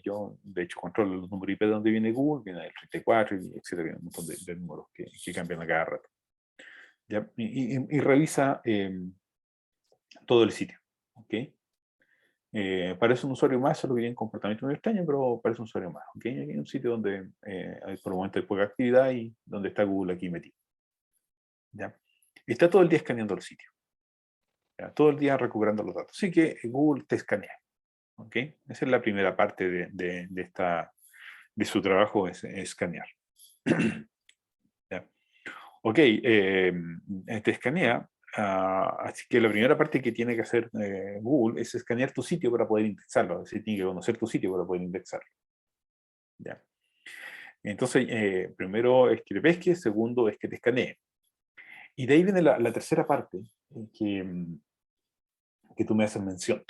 Yo, de hecho, controlo los números IP de donde viene Google, viene del 34, etcétera, viene un montón de números que cambian a cada rato. ¿Ya? Y revisa todo el sitio. ¿Okay? Parece un usuario más, solo que tiene un comportamiento muy extraño, pero parece un usuario más. ¿Okay? Aquí hay un sitio donde por el momento hay poca actividad y donde está Google aquí metido. ¿Ya? Está todo el día escaneando el sitio. ¿Ya? Todo el día recuperando los datos. Así que Google te escanea. ¿Okay? Esa es la primera parte de su trabajo, es escanear. ¿Ya? Ok, te escanea. Así que la primera parte que tiene que hacer Google es escanear tu sitio para poder indexarlo. Es decir, tiene que conocer tu sitio para poder indexarlo. ¿Ya? Entonces, primero es que te pesque, segundo es que te escanee. Y de ahí viene la tercera parte que tú me haces mención.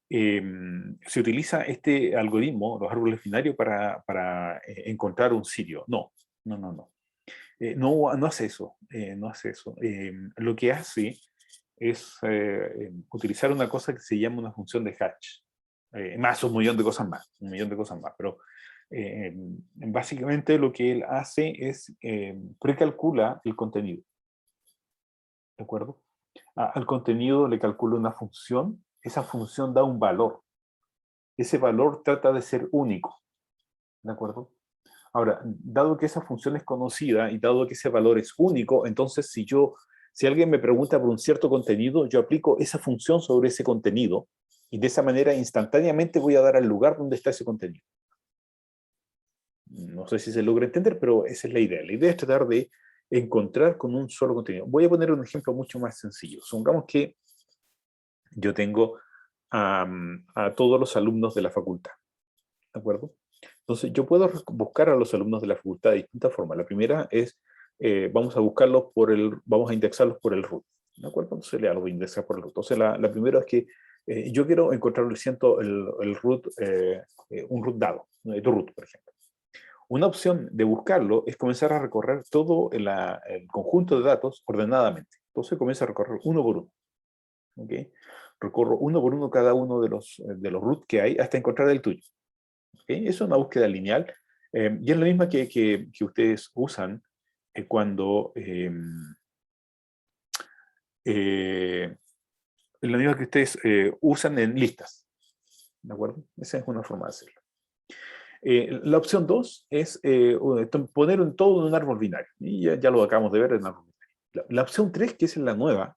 Se utiliza este algoritmo, los árboles binarios, para encontrar un sitio. No. No hace eso. No hace eso. Lo que hace es utilizar una cosa que se llama una función de Hatch. Más un millón de cosas más. Pero básicamente lo que él hace es precalcula el contenido. ¿De acuerdo? Al contenido le calcula una función. Esa función da un valor. Ese valor trata de ser único. ¿De acuerdo? Ahora, dado que esa función es conocida y dado que ese valor es único, entonces si alguien me pregunta por un cierto contenido, yo aplico esa función sobre ese contenido y de esa manera instantáneamente voy a dar al lugar donde está ese contenido. No sé si se logra entender, pero esa es la idea. La idea es tratar de encontrar con un solo contenido. Voy a poner un ejemplo mucho más sencillo. Supongamos que yo tengo a todos los alumnos de la facultad. ¿De acuerdo? Entonces, yo puedo buscar a los alumnos de la facultad de distintas formas. La primera es, vamos a indexarlos por el root. ¿De acuerdo? Entonces, los voy a indexar por el root. Entonces, la primera es que yo quiero encontrar el root, un root dado, tu root, por ejemplo. Una opción de buscarlo es comenzar a recorrer todo el conjunto de datos ordenadamente. Entonces, comienzo a recorrer uno por uno. ¿Okay? Recorro uno por uno cada uno de los root que hay hasta encontrar el tuyo. ¿Okay? Es una búsqueda lineal y es la misma que ustedes usan cuando... la misma que ustedes usan en listas. ¿De acuerdo? Esa es una forma de hacerlo. La opción 2 es poner todo en un árbol binario. Y ya lo acabamos de ver en el árbol binario. La opción 3, que es la nueva,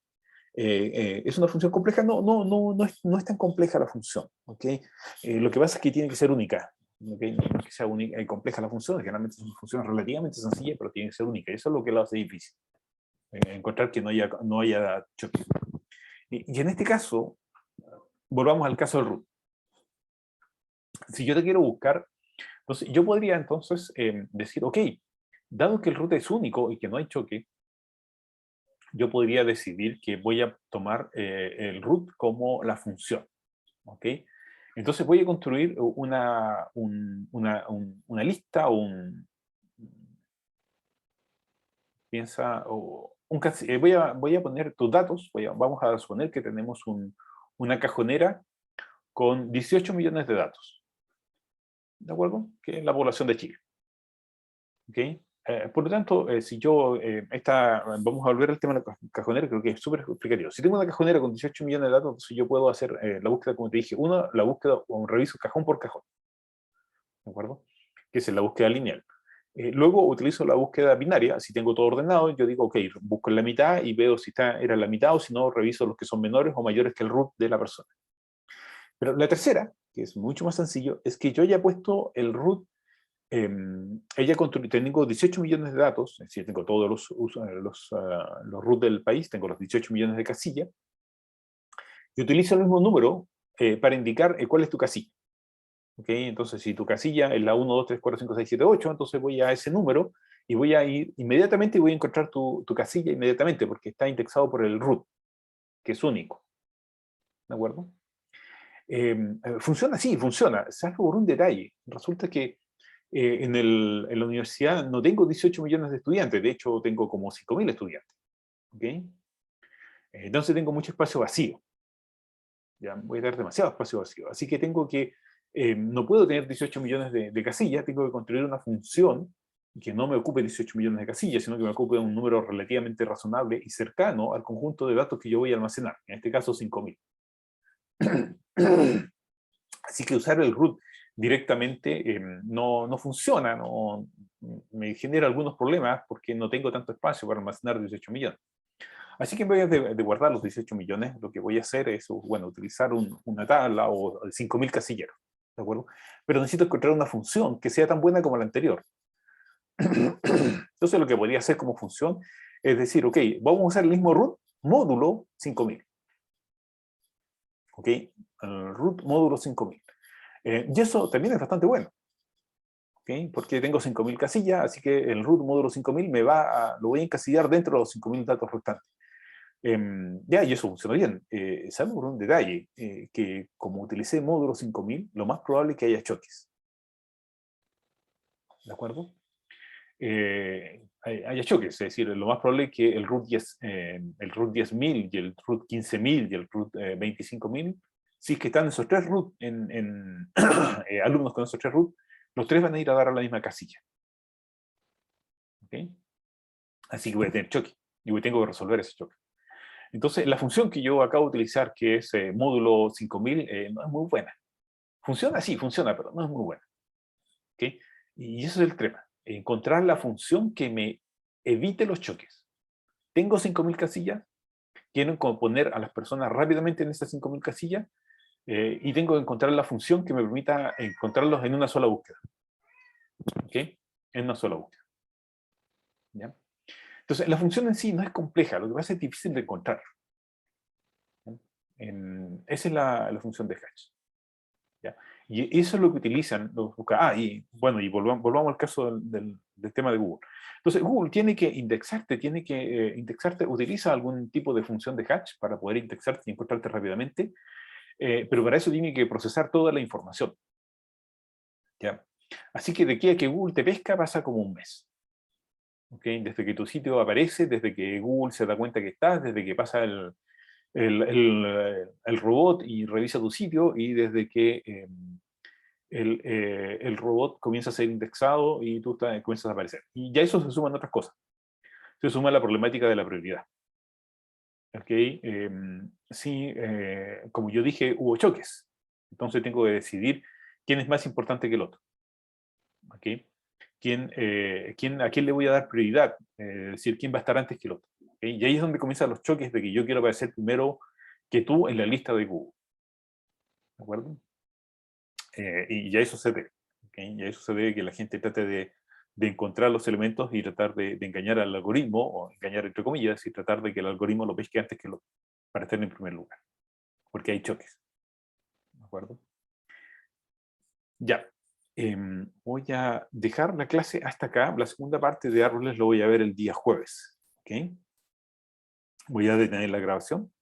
es una función compleja. No es tan compleja la función. ¿Okay? Lo que pasa es que tiene que ser única. ¿Okay? No es que sea única, compleja la función, generalmente es una función relativamente sencilla, pero tiene que ser única. Eso es lo que lo hace difícil. Encontrar que no haya choque. Y en este caso, volvamos al caso del root. Si yo te quiero buscar, entonces yo podría entonces decir, ok, dado que el root es único y que no hay choque, yo podría decidir que voy a tomar el root como la función. ¿Ok? Entonces voy a construir una lista o voy a poner tus datos, vamos a suponer que tenemos una cajonera con 18 millones de datos. ¿De acuerdo? Que es la población de Chile. ¿Ok? Por lo tanto, si yo, vamos a volver al tema de la cajonera, creo que es súper explicativo. Si tengo una cajonera con 18 millones de datos, entonces yo puedo hacer la búsqueda, como te dije, la búsqueda, o reviso cajón por cajón. ¿De acuerdo? Que es la búsqueda lineal. Luego utilizo la búsqueda binaria, si tengo todo ordenado, yo digo, ok, busco en la mitad y veo si era la mitad o si no, reviso los que son menores o mayores que el root de la persona. Pero la tercera, que es mucho más sencillo, es que yo ya he puesto el root. Tengo 18 millones de datos, es decir, tengo todos los root del país, tengo los 18 millones de casillas, y utilizo el mismo número para indicar cuál es tu casilla. ¿Okay? Entonces, si tu casilla es la 1, 2, 3, 4, 5, 6, 7, 8, entonces voy a ese número y voy a ir inmediatamente y voy a encontrar tu casilla inmediatamente, porque está indexado por el root, que es único. ¿De acuerdo? Funciona, sí, funciona, salvo por un detalle. Resulta que en la universidad no tengo 18 millones de estudiantes, de hecho tengo como 5.000 estudiantes. ¿Okay? Entonces tengo mucho espacio vacío. Ya voy a tener demasiado espacio vacío. Así que no puedo tener 18 millones de casillas, tengo que construir una función que no me ocupe 18 millones de casillas, sino que me ocupe un número relativamente razonable y cercano al conjunto de datos que yo voy a almacenar, en este caso 5.000. Así que usar el root directamente no funciona, me genera algunos problemas porque no tengo tanto espacio para almacenar 18 millones. Así que en vez de guardar los 18 millones, lo que voy a hacer es, bueno, utilizar una tabla o 5.000 casilleros, ¿de acuerdo? Pero necesito encontrar una función que sea tan buena como la anterior. Entonces lo que podría hacer como función es decir, ok, vamos a usar el mismo root módulo 5.000. Ok, root módulo 5.000. Y eso también es bastante bueno. ¿Okay? Porque tengo 5.000 casillas, así que el root módulo 5.000 lo voy a encasillar dentro de los 5.000 datos restantes. Y eso funciona bien. Salvo por un detalle, que como utilicé módulo 5.000, lo más probable es que haya choques. ¿De acuerdo? Haya choques, es decir, lo más probable es que el root 10.000 y el root 15.000 y el root 25.000, si es que están esos tres root alumnos con esos tres root, los tres van a ir a dar a la misma casilla. ¿Okay? Así que voy a tener choque y tengo que resolver ese choque. Entonces, la función que yo acabo de utilizar, que es módulo 5.000, no es muy buena. Funciona, sí, funciona, pero no es muy buena. ¿Okay? Y ese es el tema. Encontrar la función que me evite los choques. Tengo 5.000 casillas, quiero poner a las personas rápidamente en esas 5.000 casillas, y tengo que encontrar la función que me permita encontrarlos en una sola búsqueda. ¿Ok? En una sola búsqueda. ¿Ya? Entonces, la función en sí no es compleja, lo que pasa es difícil de encontrar. Esa es la función de Hatch. ¿Ya? Y eso es lo que utilizan los buscadores. Y bueno, y volvamos al caso del tema de Google. Entonces, Google tiene que indexarte, utiliza algún tipo de función de Hatch para poder indexarte y encontrarte rápidamente, pero para eso tiene que procesar toda la información. ¿Ya? Así que de aquí a que Google te pesca pasa como un mes. ¿Okay? Desde que tu sitio aparece, desde que Google se da cuenta que estás, desde que pasa el robot y revisa tu sitio, y desde que el robot comienza a ser indexado y tú comienzas a aparecer. Y ya eso se suma en otras cosas. Se suma la problemática de la prioridad. ¿Ok? Sí, como yo dije, hubo choques. Entonces tengo que decidir quién es más importante que el otro. ¿Ok? ¿A quién le voy a dar prioridad? Es decir, quién va a estar antes que el otro. ¿Ok? Y ahí es donde comienzan los choques de que yo quiero aparecer primero que tú en la lista de Google. ¿De acuerdo? Y ya eso se debe. ¿Okay? Ya eso se debe que la gente trate de encontrar los elementos y tratar de engañar al algoritmo, o engañar entre comillas, y tratar de que el algoritmo lo pesque antes que lo para estar en primer lugar. Porque hay choques. ¿De acuerdo? Ya. Voy a dejar la clase hasta acá. La segunda parte de árboles lo voy a ver el día jueves. ¿Okay? Voy a detener la grabación